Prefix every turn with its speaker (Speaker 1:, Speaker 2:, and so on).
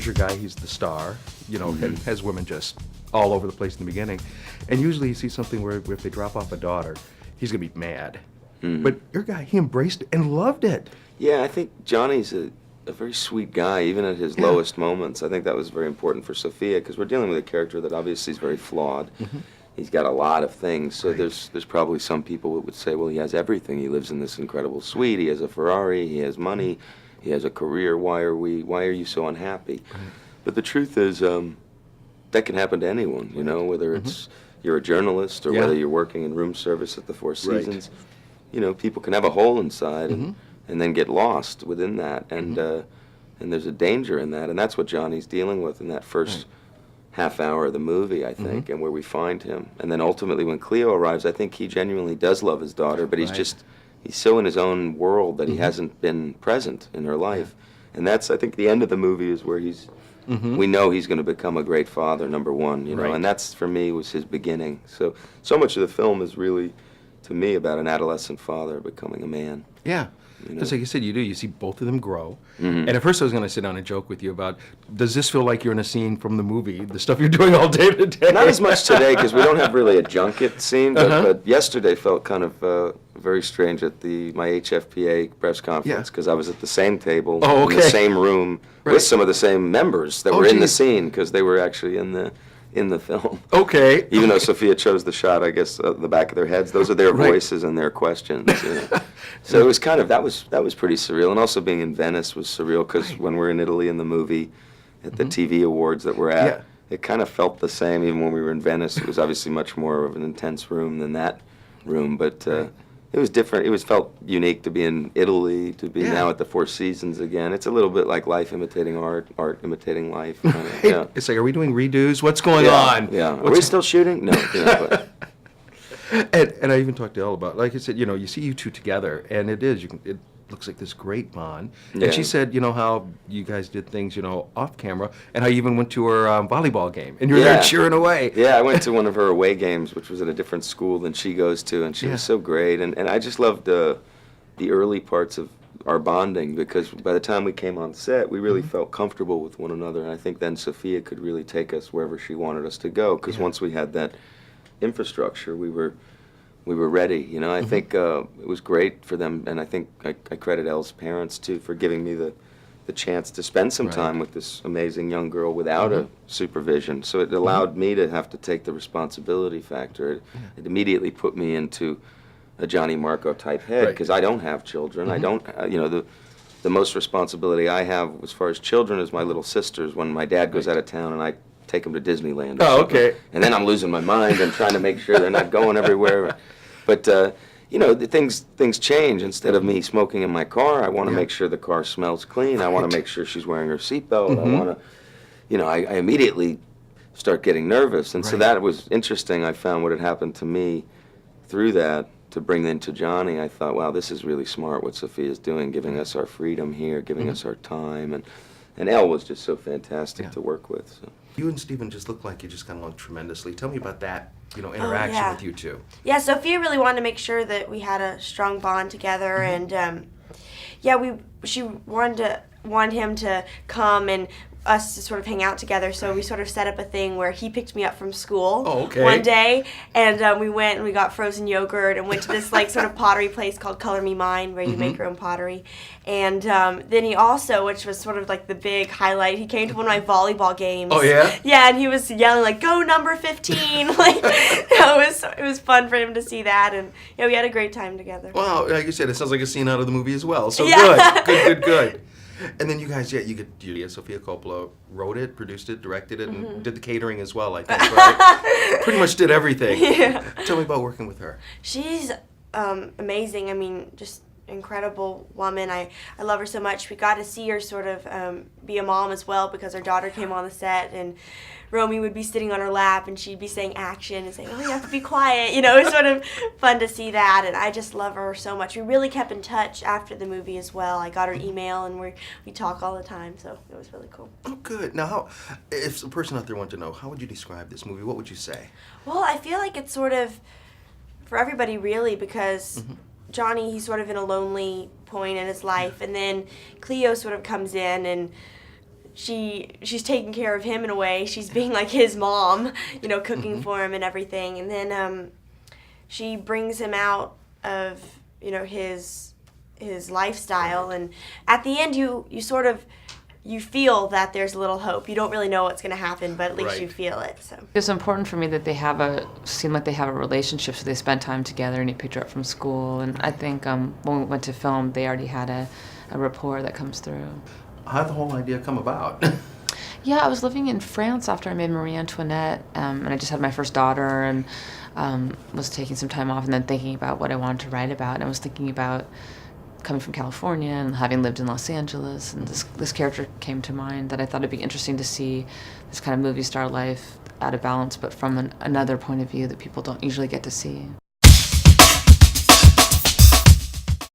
Speaker 1: here's your guy, he's the star, you know, and has women just all over the place in the beginning. And usually you see something where if they drop off a daughter, he's going to be mad. But your guy, he embraced it and loved it.
Speaker 2: Yeah, I think Johnny's a very sweet guy, even at his lowest moments. I think that was very important for Sofia, because we're dealing with a character that obviously is very flawed. He's got a lot of things, so there's probably some people that would say, well, he has everything. He lives in this incredible suite, he has a Ferrari, he has money, he has a career. Why are you so unhappy? But the truth is, that can happen to anyone, you know, whether it's you're a journalist or whether you're working in room service at the Four Seasons. You know, people can have a hole inside and then get lost within that, and there's a danger in that, and that's what Johnny's dealing with in that first half hour of the movie, I think, and where we find him. And then ultimately when Cleo arrives, I think he genuinely does love his daughter, but he's so in his own world that he hasn't been present in her life. And that's, I think, the end of the movie is where we know he's going to become a great father, number one, you know, and that's, for me, was his beginning. So much of the film is really, to me, about an adolescent father becoming a man.
Speaker 1: Yeah. Because like you said, you see both of them grow. And at first I was going to sit down and joke with you about, does this feel like you're in a scene from the movie, the stuff you're doing all day to day?
Speaker 2: Not as much today, because we don't have really a junket scene, but yesterday felt kind of very strange at my HFPA press conference, because I was at the same table, in the same room, with some of the same members that were in the scene, because they were actually in the film.
Speaker 1: Okay.
Speaker 2: Even though Sofia chose the shot, I guess, the back of their heads, those are their voices and their questions. You know? So it was kind of, that was pretty surreal. And also being in Venice was surreal, because when we're in Italy in the movie, at the TV awards that we're at, it kind of felt the same. Even when we were in Venice, it was obviously much more of an intense room than that room, but it was different. It felt unique to be in Italy, to be now at the Four Seasons again. It's a little bit like life imitating art, art imitating life. Kind of,
Speaker 1: It's like, are we doing redos? What's going on?
Speaker 2: Yeah. Are we still shooting? No. But.
Speaker 1: And I even talked to Elle about, like I said, you see you two together, and it looks like this great bond.
Speaker 2: Yeah.
Speaker 1: And she said, how you guys did things, off camera, and how you even went to her volleyball game, and you were there cheering away.
Speaker 2: Yeah, I went to one of her away games, which was at a different school than she goes to, and she was so great. And I just loved the early parts of our bonding, because by the time we came on set, we really felt comfortable with one another. And I think then Sofia could really take us wherever she wanted us to go, because once we had that infrastructure, we were ready. I think it was great for them, and I think I credit Elle's parents too for giving me the chance to spend some time with this amazing young girl without a supervision. So it allowed me to have to take the responsibility factor. It immediately put me into a Johnny Marco type head, because I don't have children. I don't, the most responsibility I have as far as children is my little sisters. When my dad goes out of town and I take them to Disneyland or something.
Speaker 1: Okay.
Speaker 2: And then I'm losing my mind and trying to make sure they're not going everywhere. But, the things change. Instead of me smoking in my car, I want to make sure the car smells clean. I want to make sure she's wearing her seatbelt. I want to, I immediately start getting nervous. And so that was interesting. I found what had happened to me through that to bring into Johnny. I thought, wow, this is really smart what Sofia's doing, giving us our freedom here, giving us our time. And Elle was just so fantastic to work with. So.
Speaker 1: You and Stephen just look like you just got along tremendously. Tell me about that, interaction with you two.
Speaker 3: Yeah, Sofia really wanted to make sure that we had a strong bond together, and she wanted him to come and us to sort of hang out together, so we sort of set up a thing where he picked me up from school one day, and we went and we got frozen yogurt and went to this like sort of pottery place called Color Me Mine, where you make your own pottery. And then he also, which was sort of like the big highlight, he came to one of my volleyball games.
Speaker 1: Oh yeah?
Speaker 3: Yeah, and he was yelling like, "Go number 15!" Like it was fun for him to see that, and we had a great time together.
Speaker 1: Wow, like you said, it sounds like a scene out of the movie as well. So
Speaker 3: Yeah.
Speaker 1: good. And then you guys, Sofia Coppola wrote it, produced it, directed it, and did the catering as well, I think, right? Pretty much did everything.
Speaker 3: Yeah.
Speaker 1: Tell me about working with her.
Speaker 3: She's amazing. I mean, just incredible woman. I love her so much. We got to see her sort of be a mom as well, because her daughter came on the set, and Romy would be sitting on her lap and she'd be saying action and saying, "Oh, you have to be quiet." It was sort of fun to see that, and I just love her so much. We really kept in touch after the movie as well. I got her email, and we talk all the time, so it was really cool.
Speaker 1: Oh, good. Now, if a person out there wanted to know, how would you describe this movie? What would you say?
Speaker 3: Well, I feel like it's sort of for everybody, really, because Johnny, he's sort of in a lonely point in his life, and then Cleo sort of comes in and she's taking care of him in a way. She's being like his mom, you know, cooking for him and everything. And then she brings him out of, you know, his lifestyle. And at the end, you sort of, you feel that there's a little hope. You don't really know what's going to happen, but at least you feel it. So
Speaker 4: it's important for me that they seem like they have a relationship, so they spend time together, and he picked her up from school. And I think when we went to film, they already had a rapport that comes through.
Speaker 1: How'd the whole idea come about?
Speaker 4: Yeah, I was living in France after I made Marie Antoinette, and I just had my first daughter, and was taking some time off, and then thinking about what I wanted to write about. And I was thinking about coming from California and having lived in Los Angeles, and this character came to mind that I thought it'd be interesting to see this kind of movie star life out of balance, but from another point of view that people don't usually get to see.